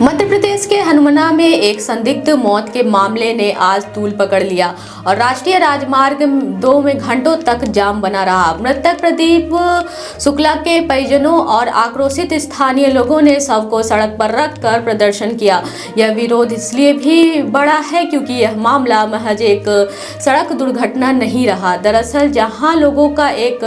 मध्य प्रदेश के हनुमना में एक संदिग्ध मौत के मामले ने आज तूल पकड़ लिया और राष्ट्रीय राजमार्ग 2 में घंटों तक जाम बना रहा। मृतक प्रदीप शुक्ला के परिजनों और आक्रोशित स्थानीय लोगों ने शव को सड़क पर रखकर प्रदर्शन किया। यह विरोध इसलिए भी बढ़ा है क्योंकि यह मामला महज एक सड़क दुर्घटना नहीं रहा। दरअसल जहां लोगों का एक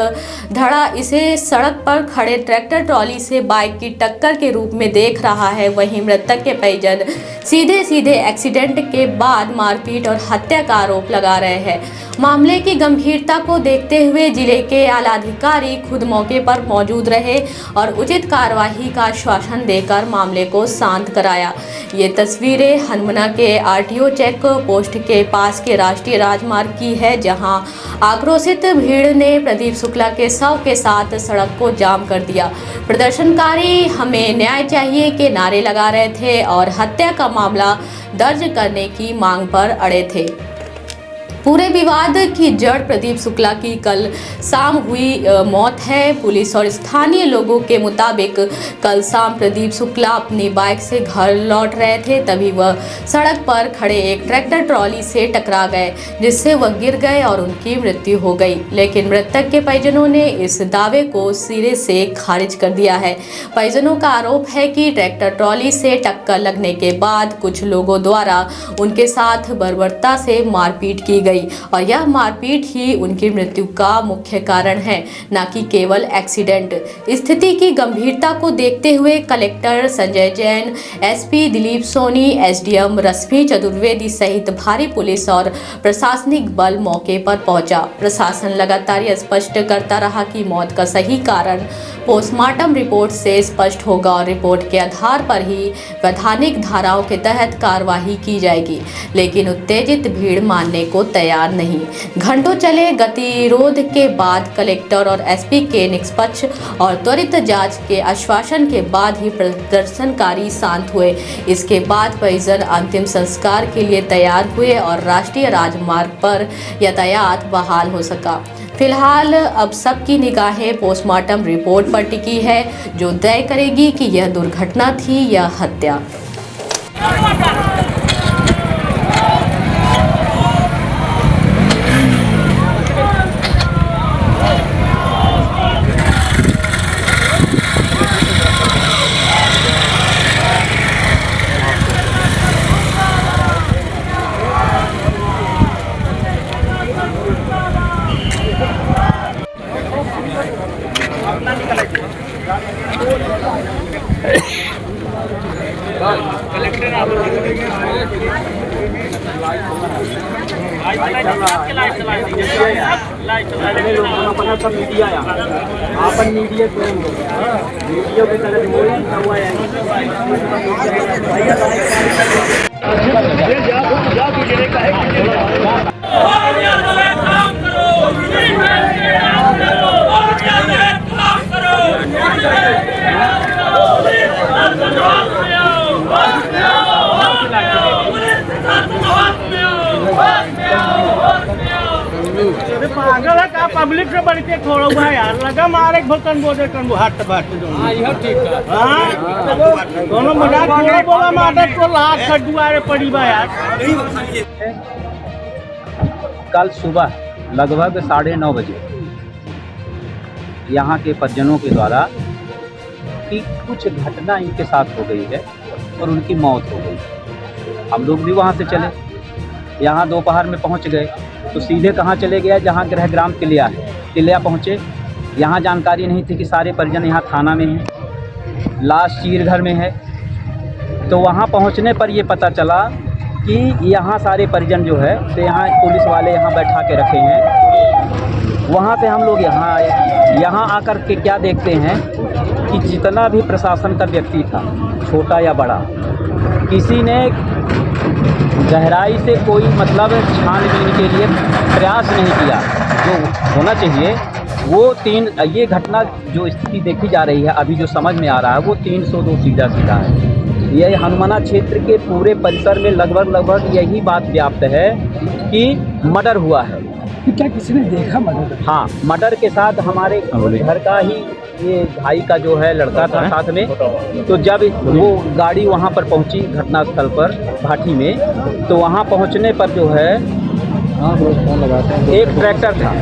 धड़ा इसे सड़क पर खड़े ट्रैक्टर ट्रॉली से बाइक की टक्कर के रूप में देख रहा है, वहीं मृतक के परिजन सीधे एक्सीडेंट के बाद मारपीट और हत्या का आरोप लगा रहे हैं। मामले की गंभीरता को देखते हुए जिले के आलाधिकारी खुद मौके पर मौजूद रहे और उचित कार्यवाही का आश्वासन देकर मामले को शांत कराया। ये तस्वीरें हनुमना के आरटीओ चेक पोस्ट के पास के राष्ट्रीय राजमार्ग की है, जहां आक्रोशित भीड़ ने प्रदीप शुक्ला के शव के साथ सड़क को जाम कर दिया। प्रदर्शनकारी हमें न्याय चाहिए के नारे लगा रहे थे और हत्या का मामला दर्ज करने की मांग पर अड़े थे। पूरे विवाद की जड़ प्रदीप शुक्ला की कल शाम हुई मौत है। पुलिस और स्थानीय लोगों के मुताबिक कल शाम प्रदीप शुक्ला अपनी बाइक से घर लौट रहे थे, तभी वह सड़क पर खड़े एक ट्रैक्टर ट्रॉली से टकरा गए, जिससे वह गिर गए और उनकी मृत्यु हो गई। लेकिन मृतक के परिजनों ने इस दावे को सिरे से खारिज कर दिया है। परिजनों का आरोप है कि ट्रैक्टर ट्रॉली से टक्कर लगने के बाद कुछ लोगों द्वारा उनके साथ बर्बरता से मारपीट की गई और यह मारपीट ही उनकी मृत्यु का मुख्य कारण है, न कि केवल एक्सीडेंट। स्थिति की गंभीरता को देखते हुए collector Sanjay Jain, SP Dilip Soni, SDM Rashmi Chaturvedi सहित भारी पुलिस और प्रशासनिक बल मौके पर पहुंचा। प्रशासन लगातार यह स्पष्ट करता रहा कि मौत का सही कारण पोस्टमार्टम रिपोर्ट से स्पष्ट होगा और रिपोर्ट के आधार पर ही वैधानिक धाराओं के तहत कार्यवाही की जाएगी। लेकिन उत्तेजित भीड़ मानने को तैयार नहीं। घंटों चले गतिरोध के बाद कलेक्टर और एसपी के निष्पक्ष और त्वरित जांच के आश्वासन के बाद ही प्रदर्शनकारी शांत हुए। इसके बाद परिजन अंतिम संस्कार के लिए तैयार हुए और राष्ट्रीय राजमार्ग पर यातायात बहाल हो सका। फिलहाल अब सबकी निगाहें पोस्टमार्टम रिपोर्ट पर टिकी है, जो तय करेगी कि यह दुर्घटना थी या हत्या। पागल है का पब्लिक से बढ़ के खोड़ा हुआ है यार। लगा मारे भोकन बोझे कन हाथ बात ठीक है। हां दोनों मजाक नहीं बोला मारे तो लाख खडुआरे पड़ी बा यार। कल सुबह लगभग 9:30 बजे यहाँ के परिजनों के द्वारा कि कुछ घटना इनके साथ हो गई है और उनकी मौत हो गई। हम लोग भी वहाँ से चले, यहाँ दोपहर में पहुँच गए तो सीधे कहाँ चले गया, जहाँ गृहग्राम किलिया है, किलिया पहुँचे। यहाँ जानकारी नहीं थी कि सारे परिजन यहाँ थाना में हैं, लाश चीरघर में है। तो वहाँ पहुँचने पर ये पता चला कि यहाँ सारे परिजन जो है तो यहाँ पुलिस वाले यहाँ बैठा के रखे हैं। वहाँ से हम लोग यहाँ आए। यहाँ आकर के क्या देखते हैं कि जितना भी प्रशासन का व्यक्ति था, छोटा या बड़ा, किसी ने गहराई से कोई मतलब छानबीन के लिए प्रयास नहीं किया। जो होना चाहिए वो ये घटना जो स्थिति देखी जा रही है अभी जो समझ में आ रहा है वो 302 सीधा है। ये हनुमाना क्षेत्र के पूरे परिसर में लगभग यही बात व्याप्त है कि मर्डर हुआ है। क्या किसी ने देखा मर्डर? हाँ, मर्डर के साथ हमारे घर का ही ये भाई का जो है लड़का था साथ में। तो जब वो गाड़ी वहाँ पर पहुँची घटनास्थल पर भाटी में, तो वहाँ पहुँचने पर जो है एक ट्रैक्टर था,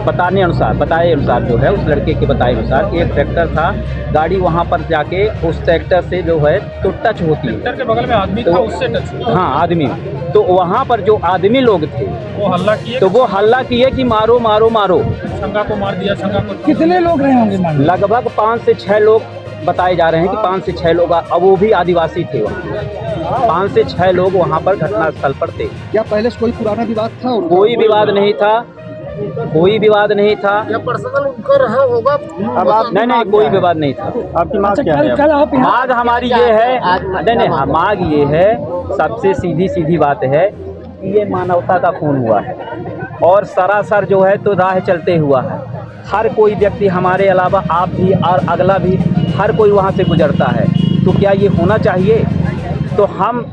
बताए अनुसार जो है उस लड़के के बताए अनुसार एक ट्रैक्टर था। गाड़ी वहाँ पर जाके उस ट्रैक्टर से जो है तो टच होती है, ट्रैक्टर के बगल में आदमी था, उससे टच हुआ। हाँ आदमी। तो वहाँ पर जो आदमी लोग थे वो हल्ला किए, तो वो हल्ला किए कि मारो मारो मारो। संगा को मार दिया। संगा को कितने लोग रहे होंगे? लगभग 5 से 6 लोग बताए जा रहे हैं कि 5 से 6 लोग, अब वो भी आदिवासी थे वहाँ। 5 से 6 लोग वहाँ पर घटनास्थल पर थे। क्या पहले से कोई पुराना विवाद था? कोई विवाद नहीं था, कोई विवाद नहीं था। या पर्सनल उनका रहा होगा? नहीं, कोई विवाद नहीं था। आपकी मांग क्या है? मांग हमारी ये है, नहीं, मांग ये है, सबसे सीधी बात है कि ये मानवता का खून हुआ है और सरासर जो है तो राह चलते हुआ है। हर कोई व्यक्ति, हमारे अलावा आप भी और अगला भी, हर कोई वहाँ से गुजरता है। तो क्या ये होना चाहिए? तो हम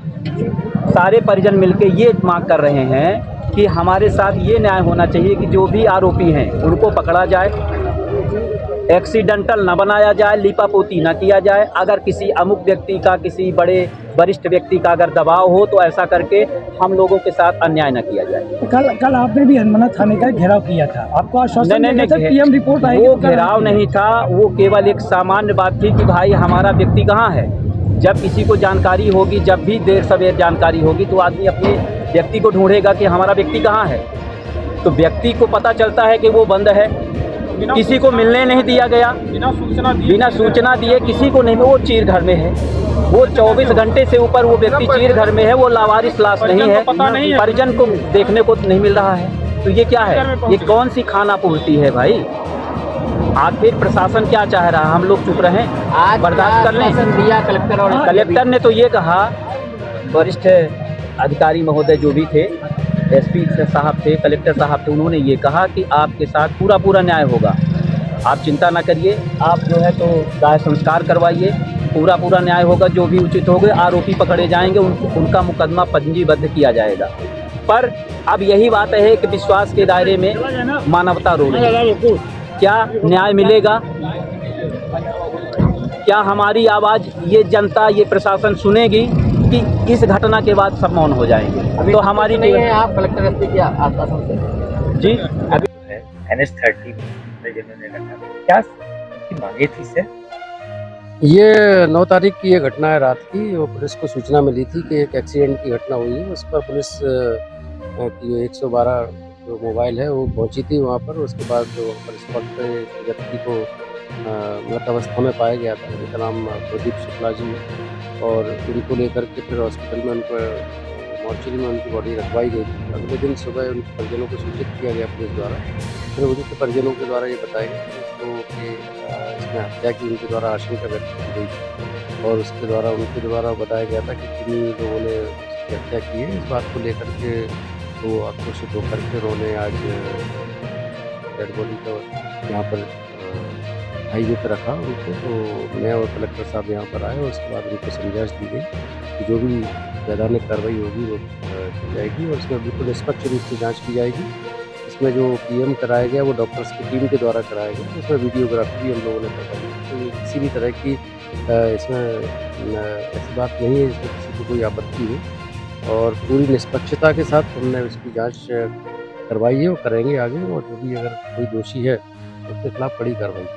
सारे परिजन मिलके ये मांग कर रहे हैं कि हमारे साथ ये न्याय होना चाहिए कि जो भी आरोपी हैं उनको पकड़ा जाए, एक्सीडेंटल न बनाया जाए, लीपापोती न किया जाए। अगर किसी अमुक व्यक्ति का, किसी बड़े वरिष्ठ व्यक्ति का अगर दबाव हो तो ऐसा करके हम लोगों के साथ अन्याय न किया जाए। कल आपने भी हनुमाना थाने का घेराव किया था, आपको आश्वासन नहीं, पीएम रिपोर्ट आएगी? वो घेराव नहीं था, वो केवल एक सामान्य बात थी कि भाई हमारा व्यक्ति कहाँ है। जब किसी को जानकारी होगी, जब भी देर सवेर जानकारी होगी तो आदमी अपने व्यक्ति को ढूंढेगा कि हमारा व्यक्ति कहाँ है। तो व्यक्ति को पता चलता है कि वो बंद है, किसी को मिलने नहीं दिया गया, बिना सूचना दिए किसी को नहीं। वो चीर घर में है, वो 24 घंटे से ऊपर वो व्यक्ति चीर घर में है, वो लावारिस लाश नहीं है, परिजन को देखने को नहीं मिल रहा है। तो ये क्या है? ये कौन सी खाना पूर्ति है भाई? आखिर प्रशासन क्या चाह रहा है? हम लोग चुप रहें, बर्दाश्त कर लें? कलेक्टर ने तो ये कहा, वरिष्ठ अधिकारी महोदय जो भी थे, एसपी साहब थे, कलेक्टर साहब थे, उन्होंने ये कहा कि आपके साथ पूरा न्याय होगा, आप चिंता ना करिए, आप जो है तो दाह संस्कार करवाइए, पूरा न्याय होगा, जो भी उचित होगा, आरोपी पकड़े जाएंगे, उनका मुकदमा पंजीबद्ध किया जाएगा। पर अब यही बात है कि विश्वास के दायरे में मानवता रो रही है। क्या न्याय मिलेगा? क्या हमारी आवाज़ ये जनता, ये प्रशासन सुनेगी कि इस घटना के बाद सब मौन हो जाएंगे? तो हमारी नहीं है। आप कलेक्टर एसपी क्या आश्वासन से जी अभी NH30 में जिन्होंने क्या मांगे थी सर? ये 9 तारीख की ये घटना है रात की। वो पुलिस को सूचना मिली थी कि एक एक्सीडेंट की घटना हुई है। उस पर पुलिस की 112 जो मोबाइल है वो पहुंची थी वहाँ पर। उसके बाद जो स्पॉट पे व्यक्ति को मृत अवस्था में पाया गया था, उनका नाम प्रदीप शुक्ला जी, और उनको लेकर के फिर हॉस्पिटल में उनको मॉर्चरी में उनकी बॉडी रखवाई गई थी। अगले दिन सुबह उनके परिजनों को सूचित किया गया पुलिस द्वारा। फिर उनके परिजनों के द्वारा ये बताया गया कि इसमें हत्या की उनके द्वारा आशंका व्यक्त की गई थी और उसके द्वारा उनके द्वारा बताया गया था कि किन्हीं लोगों ने उसकी हत्या की है। इस बात को लेकर के वो आक्रोशित होकर के उन्होंने आज डेड बॉडी को यहाँ पर हाईवे पर रखा उनको। तो मैं और कलेक्टर साहब यहाँ पर आए और उसके बाद उनको समझाइश दी गई कि जो भी वैधानिक कार्रवाई होगी वो की जाएगी और इसमें बिल्कुल निष्पक्ष रूप से जाँच की जाएगी। इसमें जो PM कराया गया वो डॉक्टर्स की टीम के द्वारा कराया गया, इसमें वीडियोग्राफी भी हम लोगों ने करवाई। तो किसी भी तरह की इसमें ऐसी बात नहीं है इसमें किसी को कोई आपत्ति हो और पूरी निष्पक्षता के साथ हमने इसकी जांच करवाई है और करेंगे आगे। और जो भी अगर कोई दोषी है उसके खिलाफ कड़ी कार्रवाई